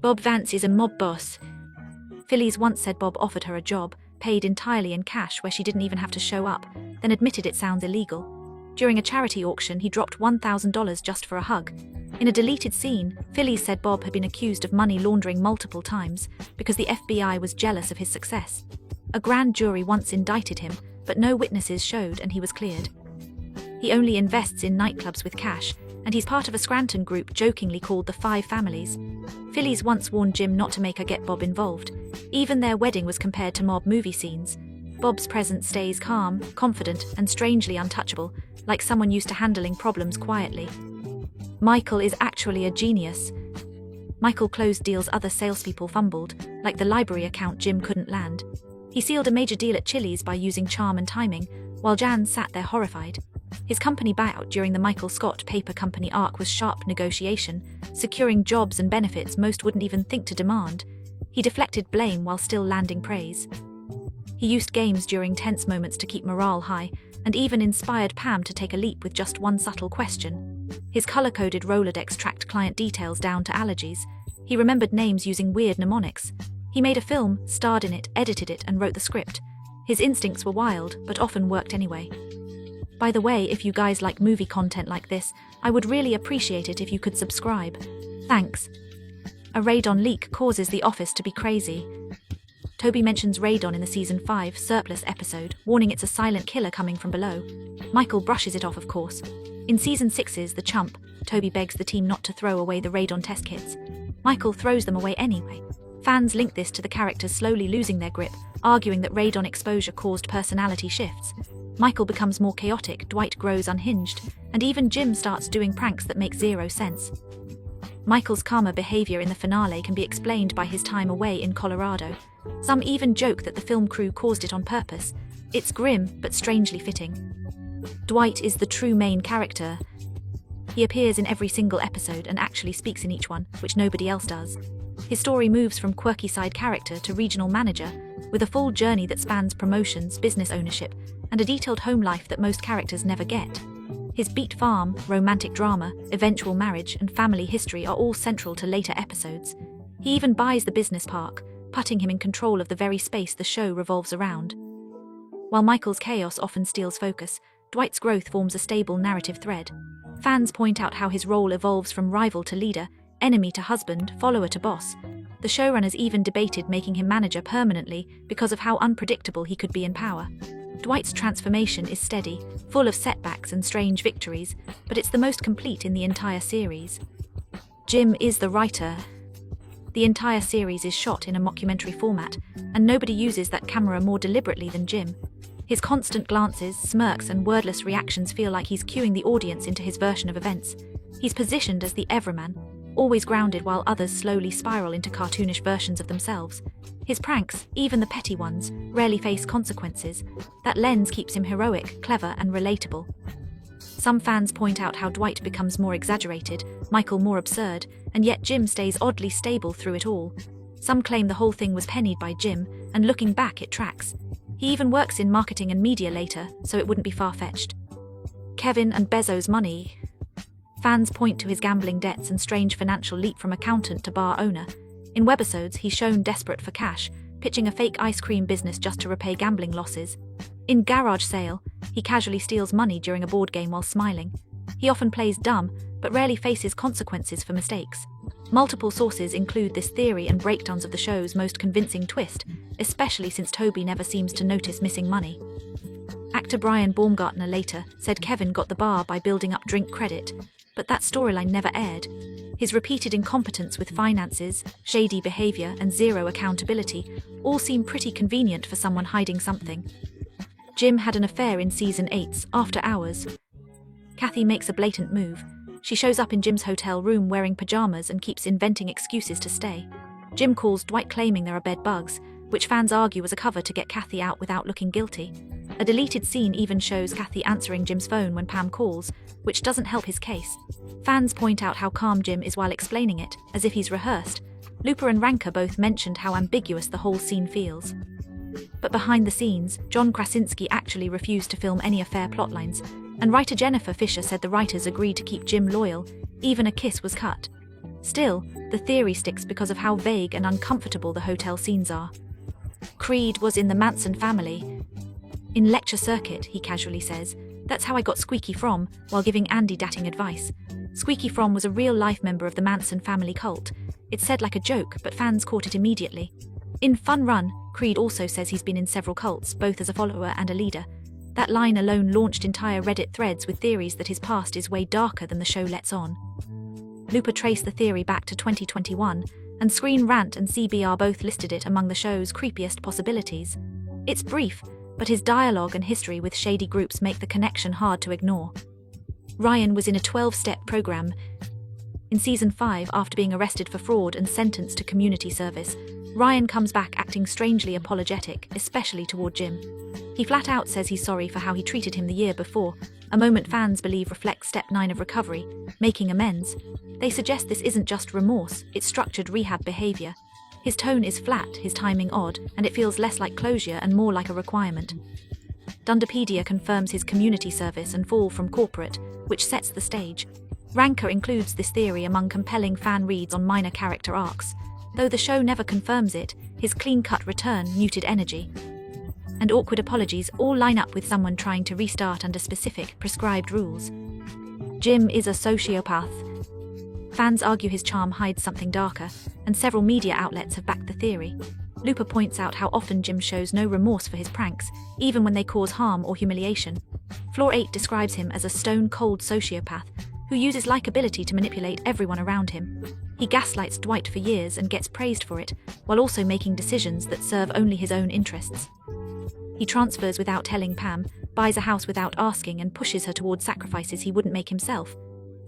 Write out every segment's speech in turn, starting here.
Bob Vance is a mob boss. Phyllis once said Bob offered her a job, paid entirely in cash where she didn't even have to show up, then admitted it sounds illegal. During a charity auction, he dropped $1,000 just for a hug. In a deleted scene, Phyllis said Bob had been accused of money laundering multiple times because the FBI was jealous of his success. A grand jury once indicted him, but no witnesses showed and he was cleared. He only invests in nightclubs with cash, and he's part of a Scranton group jokingly called the Five Families. Phyllis once warned Jim not to make her get Bob involved. Even their wedding was compared to mob movie scenes. Bob's presence stays calm, confident, and strangely untouchable, like someone used to handling problems quietly. Michael is actually a genius. Michael closed deals other salespeople fumbled, like the library account Jim couldn't land. He sealed a major deal at Chili's by using charm and timing, while Jan sat there horrified. His company buyout during the Michael Scott Paper Company arc was sharp negotiation, securing jobs and benefits most wouldn't even think to demand. He deflected blame while still landing praise. He used games during tense moments to keep morale high, and even inspired Pam to take a leap with just one subtle question. His color-coded Rolodex tracked client details down to allergies. He remembered names using weird mnemonics. He made a film, starred in it, edited it, and wrote the script. His instincts were wild, but often worked anyway. By the way, if you guys like movie content like this, I would really appreciate it if you could subscribe. Thanks. A radon leak causes the office to be crazy. Toby mentions radon in the Season 5 surplus episode, warning it's a silent killer coming from below. Michael brushes it off, of course. In Season 6's The Chump, Toby begs the team not to throw away the radon test kits. Michael throws them away anyway. Fans link this to the characters slowly losing their grip, arguing that radon exposure caused personality shifts. Michael becomes more chaotic, Dwight grows unhinged, and even Jim starts doing pranks that make zero sense. Michael's calmer behavior in the finale can be explained by his time away in Colorado. Some even joke that the film crew caused it on purpose. It's grim, but strangely fitting. Dwight is the true main character. He appears in every single episode and actually speaks in each one, which nobody else does. His story moves from quirky side character to regional manager, with a full journey that spans promotions, business ownership, and a detailed home life that most characters never get. His beat farm, romantic drama, eventual marriage, and family history are all central to later episodes. He even buys the business park, putting him in control of the very space the show revolves around. While Michael's chaos often steals focus, Dwight's growth forms a stable narrative thread. Fans point out how his role evolves from rival to leader, enemy to husband, follower to boss. The showrunners even debated making him manager permanently because of how unpredictable he could be in power. Dwight's transformation is steady, full of setbacks and strange victories, but it's the most complete in the entire series. Jim is the writer. The entire series is shot in a mockumentary format, and nobody uses that camera more deliberately than Jim. His constant glances, smirks, and wordless reactions feel like he's cueing the audience into his version of events. He's positioned as the everyman, always grounded while others slowly spiral into cartoonish versions of themselves. His pranks, even the petty ones, rarely face consequences. That lens keeps him heroic, clever, and relatable. Some fans point out how Dwight becomes more exaggerated, Michael more absurd, and yet Jim stays oddly stable through it all. Some claim the whole thing was pennied by Jim, and looking back it tracks. He even works in marketing and media later, so it wouldn't be far-fetched. Kevin and Bezos' money. Fans point to his gambling debts and strange financial leap from accountant to bar owner. In webisodes, he's shown desperate for cash, pitching a fake ice cream business just to repay gambling losses. In Garage Sale, he casually steals money during a board game while smiling. He often plays dumb, but rarely faces consequences for mistakes. Multiple sources include this theory and breakdowns of the show's most convincing twist, especially since Toby never seems to notice missing money. Actor Brian Baumgartner later said Kevin got the bar by building up drink credit, but that storyline never aired. His repeated incompetence with finances, shady behavior, and zero accountability all seem pretty convenient for someone hiding something. Jim had an affair in Season 8's After Hours. Kathy makes a blatant move. She shows up in Jim's hotel room wearing pajamas and keeps inventing excuses to stay. Jim calls Dwight claiming there are bed bugs, which fans argue was a cover to get Kathy out without looking guilty. A deleted scene even shows Kathy answering Jim's phone when Pam calls, which doesn't help his case. Fans point out how calm Jim is while explaining it, as if he's rehearsed. Looper and Ranker both mentioned how ambiguous the whole scene feels. But behind the scenes, John Krasinski actually refused to film any affair plotlines, and writer Jennifer Fisher said the writers agreed to keep Jim loyal, even a kiss was cut. Still, the theory sticks because of how vague and uncomfortable the hotel scenes are. Creed was in the Manson family. In lecture circuit, he casually says, "That's how I got Squeaky from," while giving Andy dating advice. Squeaky from was a real-life member of the Manson family cult. It's said like a joke, but fans caught it immediately. In Fun Run, Creed also says he's been in several cults, both as a follower and a leader. That line alone launched entire Reddit threads with theories that his past is way darker than the show lets on. Looper traced the theory back to 2021, and Screen Rant and CBR both listed it among the show's creepiest possibilities. It's brief, but his dialogue and history with shady groups make the connection hard to ignore. Ryan was in a 12-step program. In Season 5, after being arrested for fraud and sentenced to community service, Ryan comes back acting strangely apologetic, especially toward Jim. He flat out says he's sorry for how he treated him the year before, a moment fans believe reflects Step 9 of recovery, making amends. They suggest this isn't just remorse, it's structured rehab behavior. His tone is flat, his timing odd, and it feels less like closure and more like a requirement. Dunderpedia confirms his community service and fall from corporate, which sets the stage. Ranker includes this theory among compelling fan reads on minor character arcs. Though the show never confirms it, his clean-cut return muted energy. And awkward apologies all line up with someone trying to restart under specific, prescribed rules. Jim is a sociopath. Fans argue his charm hides something darker, and several media outlets have backed the theory. Looper points out how often Jim shows no remorse for his pranks, even when they cause harm or humiliation. Floor 8 describes him as a stone-cold sociopath who uses likability to manipulate everyone around him. He gaslights Dwight for years and gets praised for it, while also making decisions that serve only his own interests. He transfers without telling Pam, buys a house without asking, and pushes her toward sacrifices he wouldn't make himself.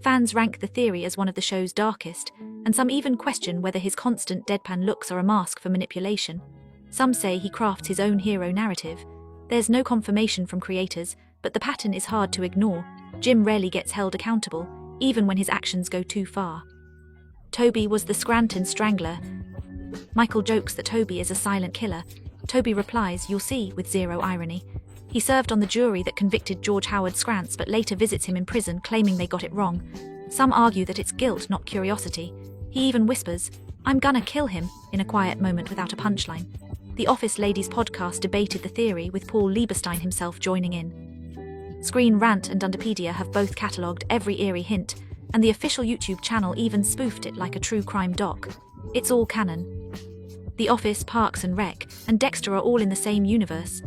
Fans rank the theory as one of the show's darkest, and some even question whether his constant deadpan looks are a mask for manipulation. Some say he crafts his own hero narrative. There's no confirmation from creators, but the pattern is hard to ignore. Jim rarely gets held accountable, even when his actions go too far. Toby was the Scranton Strangler. Michael jokes that Toby is a silent killer. Toby replies, "You'll see," with zero irony. He served on the jury that convicted George Howard Scrantz, but later visits him in prison, claiming they got it wrong. Some argue that it's guilt, not curiosity. He even whispers, "I'm gonna kill him," in a quiet moment without a punchline. The Office Ladies podcast debated the theory, with Paul Lieberstein himself joining in. Screen Rant and Dunderpedia have both catalogued every eerie hint, and the official YouTube channel even spoofed it like a true crime doc. It's all canon. The Office, Parks and Rec, and Dexter are all in the same universe.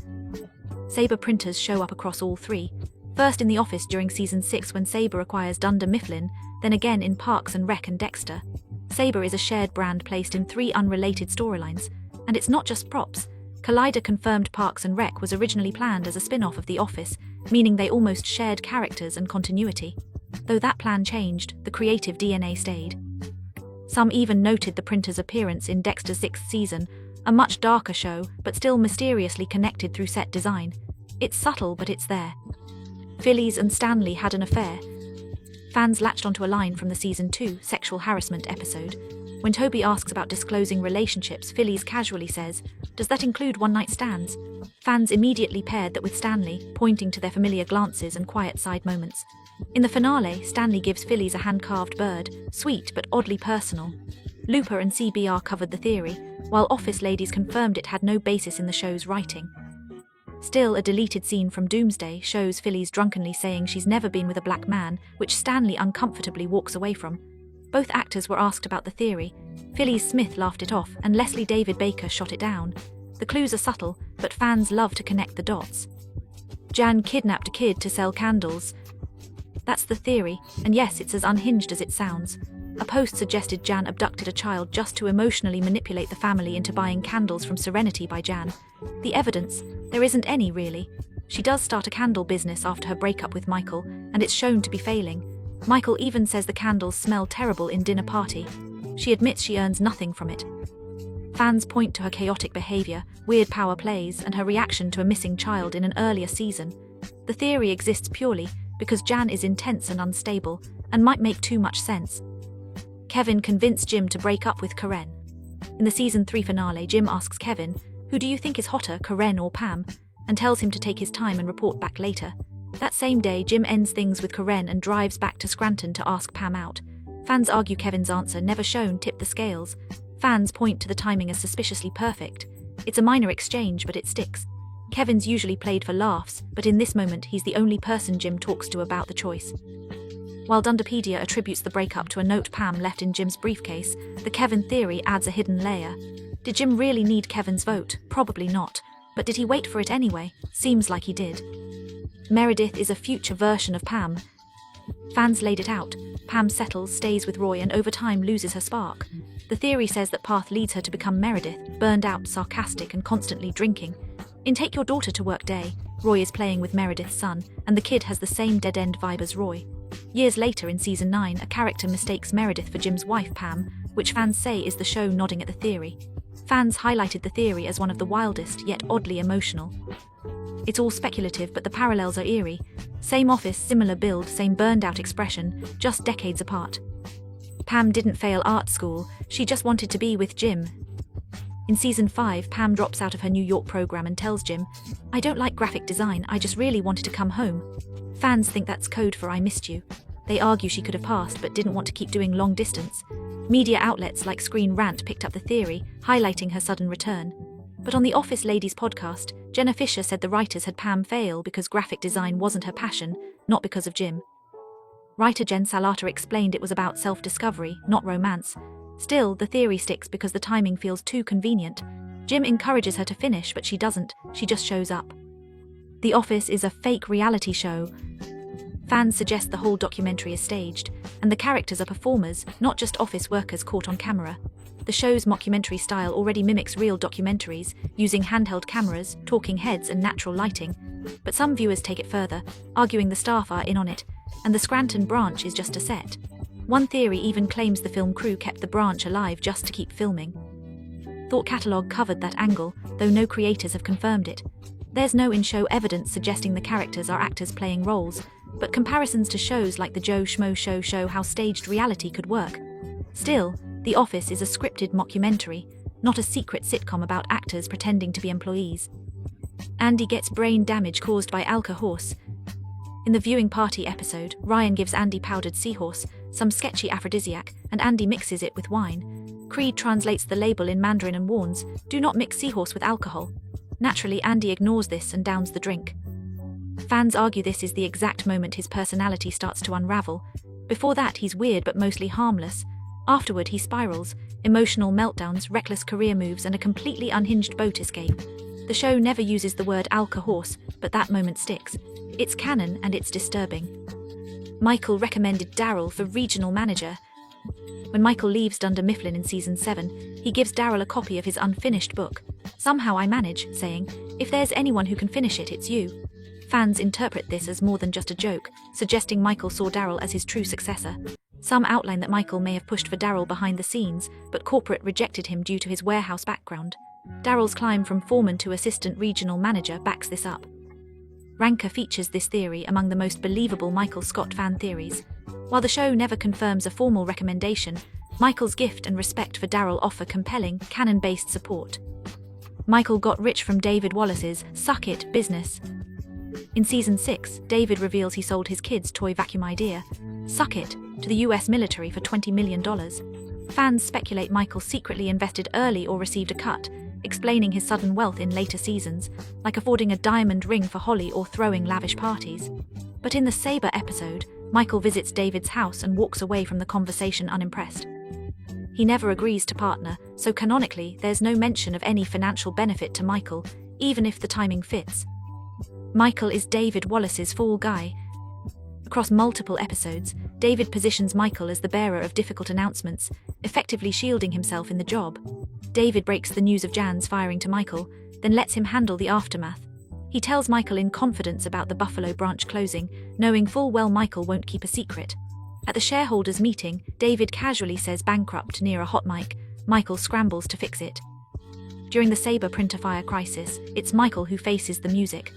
Sabre printers show up across all three. First in The Office during Season 6 when Sabre acquires Dunder Mifflin, then again in Parks and Rec and Dexter. Sabre is a shared brand placed in 3 unrelated storylines. And it's not just props. Collider confirmed Parks and Rec was originally planned as a spin-off of The Office, meaning they almost shared characters and continuity. Though that plan changed, the creative DNA stayed. Some even noted the printer's appearance in Dexter's 6th season, a much darker show, but still mysteriously connected through set design. It's subtle, but it's there. Phillies and Stanley had an affair. Fans latched onto a line from the Season 2 sexual harassment episode. When Toby asks about disclosing relationships, Phillies casually says, "Does that include one-night stands?" Fans immediately paired that with Stanley, pointing to their familiar glances and quiet side moments. In the finale, Stanley gives Phillies a hand-carved bird, sweet but oddly personal. Looper and CBR covered the theory, while Office Ladies confirmed it had no basis in the show's writing. Still, a deleted scene from Doomsday shows Phillies drunkenly saying she's never been with a black man, which Stanley uncomfortably walks away from. Both actors were asked about the theory. Phillies Smith laughed it off, and Leslie David Baker shot it down. The clues are subtle, but fans love to connect the dots. Jan kidnapped a kid to sell candles. That's the theory, and yes, it's as unhinged as it sounds. A post suggested Jan abducted a child just to emotionally manipulate the family into buying candles from Serenity by Jan. The evidence? There isn't any, really. She does start a candle business after her breakup with Michael, and it's shown to be failing. Michael even says the candles smell terrible in dinner party. She admits she earns nothing from it. Fans point to her chaotic behavior, weird power plays, and her reaction to a missing child in an earlier season. The theory exists purely because Jan is intense and unstable, and might make too much sense. Kevin convinced Jim to break up with Karen. In the Season 3 finale, Jim asks Kevin, "Who do you think is hotter, Karen or Pam?" and tells him to take his time and report back later. That same day, Jim ends things with Karen and drives back to Scranton to ask Pam out. Fans argue Kevin's answer, never shown, tipped the scales. Fans point to the timing as suspiciously perfect. It's a minor exchange, but it sticks. Kevin's usually played for laughs, but in this moment he's the only person Jim talks to about the choice. While Dunderpedia attributes the breakup to a note Pam left in Jim's briefcase, the Kevin theory adds a hidden layer. Did Jim really need Kevin's vote? Probably not. But did he wait for it anyway? Seems like he did. Meredith is a future version of Pam. Fans laid it out. Pam settles, stays with Roy, and over time loses her spark. The theory says that path leads her to become Meredith, burned out, sarcastic, and constantly drinking. In Take Your Daughter to Work Day, Roy is playing with Meredith's son, and the kid has the same dead-end vibe as Roy. Years later in Season 9, a character mistakes Meredith for Jim's wife Pam, which fans say is the show nodding at the theory. Fans highlighted the theory as one of the wildest, yet oddly emotional. It's all speculative, but the parallels are eerie. Same office, similar build, same burned-out expression, just decades apart. Pam didn't fail art school, she just wanted to be with Jim. In Season 5, Pam drops out of her New York program and tells Jim, "I don't like graphic design, I just really wanted to come home." Fans think that's code for "I missed you." They argue she could have passed but didn't want to keep doing long distance. Media outlets like Screen Rant picked up the theory, highlighting her sudden return. But on the Office Ladies podcast, Jenna Fisher said the writers had Pam fail because graphic design wasn't her passion, not because of Jim. Writer Jen Salata explained it was about self-discovery, not romance. Still, the theory sticks because the timing feels too convenient. Jim encourages her to finish, but she doesn't, she just shows up. The Office is a fake reality show. Fans suggest the whole documentary is staged, and the characters are performers, not just office workers caught on camera. The show's mockumentary style already mimics real documentaries, using handheld cameras, talking heads, and natural lighting. But some viewers take it further, arguing the staff are in on it, and the Scranton branch is just a set. One theory even claims the film crew kept the branch alive just to keep filming. Thought Catalog covered that angle, though no creators have confirmed it. There's no in-show evidence suggesting the characters are actors playing roles, but comparisons to shows like the Joe Schmo show how staged reality could work. Still, The Office is a scripted mockumentary, not a secret sitcom about actors pretending to be employees. Andy gets brain damage caused by alcohol. In the viewing party episode, Ryan gives Andy powdered seahorse, some sketchy aphrodisiac, and Andy mixes it with wine. Creed translates the label in Mandarin and warns, "Do not mix seahorse with alcohol." Naturally, Andy ignores this and downs the drink. Fans argue this is the exact moment his personality starts to unravel. Before that, he's weird but mostly harmless. Afterward, he spirals, emotional meltdowns, reckless career moves, and a completely unhinged boat escape. The show never uses the word alcohorse, but that moment sticks. It's canon and it's disturbing. Michael recommended Daryl for regional manager. When Michael leaves Dunder Mifflin in Season 7, he gives Daryl a copy of his unfinished book. "Somehow I manage," saying, "If there's anyone who can finish it, it's you." Fans interpret this as more than just a joke, suggesting Michael saw Daryl as his true successor. Some outline that Michael may have pushed for Daryl behind the scenes, but corporate rejected him due to his warehouse background. Daryl's climb from foreman to assistant regional manager backs this up. Ranker features this theory among the most believable Michael Scott fan theories. While the show never confirms a formal recommendation, Michael's gift and respect for Daryl offer compelling, canon-based support. Michael got rich from David Wallace's "Suck It" business. In Season 6, David reveals he sold his kid's toy vacuum idea, "Suck It," to the US military for $20 million. Fans speculate Michael secretly invested early or received a cut, explaining his sudden wealth in later seasons, like affording a diamond ring for Holly or throwing lavish parties. But in the Sabre episode, Michael visits David's house and walks away from the conversation unimpressed. He never agrees to partner, so canonically there's no mention of any financial benefit to Michael, even if the timing fits. Michael is David Wallace's fall guy. Across multiple episodes, David positions Michael as the bearer of difficult announcements, effectively shielding himself in the job. David breaks the news of Jan's firing to Michael, then lets him handle the aftermath. He tells Michael in confidence about the Buffalo branch closing, knowing full well Michael won't keep a secret. At the shareholders' meeting, David casually says bankrupt near a hot mic. Michael scrambles to fix it. During the Sabre printer fire crisis, it's Michael who faces the music.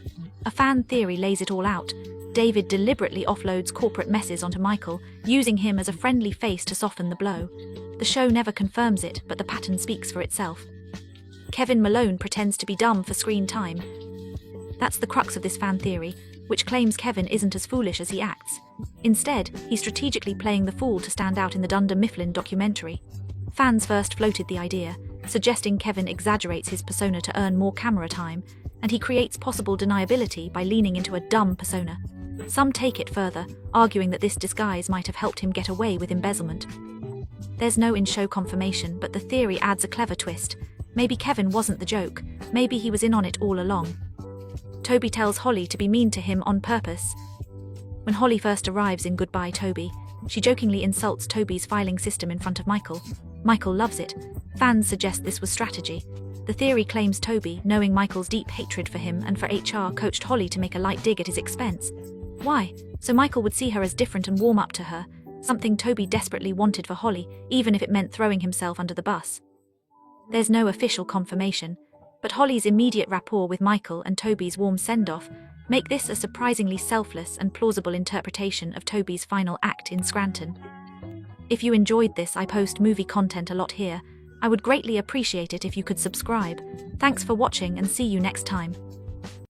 A fan theory lays it all out. David deliberately offloads corporate messes onto Michael, using him as a friendly face to soften the blow. The show never confirms it, but the pattern speaks for itself. Kevin Malone pretends to be dumb for screen time. That's the crux of this fan theory. which claims Kevin isn't as foolish as he acts. Instead, he's strategically playing the fool to stand out in the Dunder Mifflin documentary. Fans first floated the idea, suggesting Kevin exaggerates his persona to earn more camera time, and he creates possible deniability by leaning into a dumb persona. Some take it further, arguing that this disguise might have helped him get away with embezzlement. There's no in-show confirmation, but the theory adds a clever twist. Maybe Kevin wasn't the joke, maybe he was in on it all along. Toby tells Holly to be mean to him on purpose. When Holly first arrives in Goodbye Toby, she jokingly insults Toby's filing system in front of Michael. Michael loves it. Fans suggest this was strategy. The theory claims Toby, knowing Michael's deep hatred for him and for HR, coached Holly to make a light dig at his expense. Why? So Michael would see her as different and warm up to her, something Toby desperately wanted for Holly, even if it meant throwing himself under the bus. There's no official confirmation, but Holly's immediate rapport with Michael and Toby's warm send-off make this a surprisingly selfless and plausible interpretation of Toby's final act in Scranton. If you enjoyed this, I post movie content a lot here. I would greatly appreciate it if you could subscribe. Thanks for watching and see you next time.